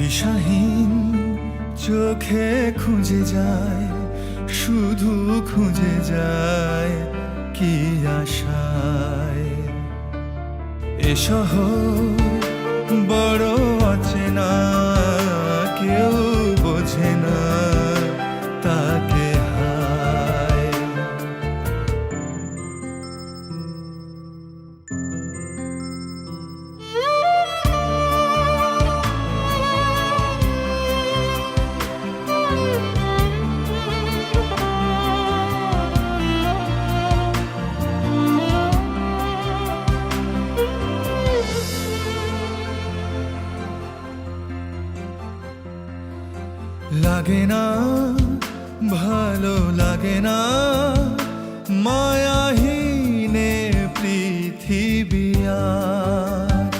দিশাহীন চোখে খুঁজে যায়, শুধু খুঁজে যায় কি আশায়। এ শহর বড় অচেনা, কেউ বোঝে না তাকে হায়। লাগে না, ভালো লাগে না, মায়াহীনে পৃথিবী আর।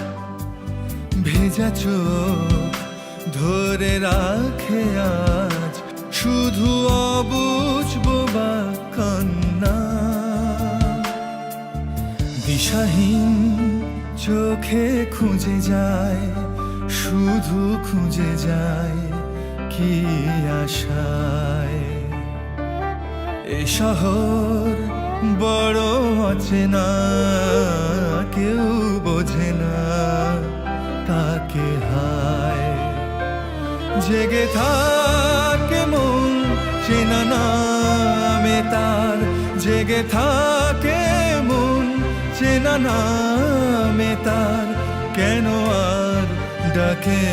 ভেজা চোখ ধরে রাখে আজ শুধু অবুঝ বোবা কান্না। দিশাহীন চোখে খুঁজে যায়, শুধু খুঁজে যায় কি আশায়। এ শহর বড় অচেনা, কেউ বোঝে না তাকে হায়। জেগে থাকে মন চেনা নামে তার, জেগে থাকে মন চেনা নামে তার, কেন আর ডাকে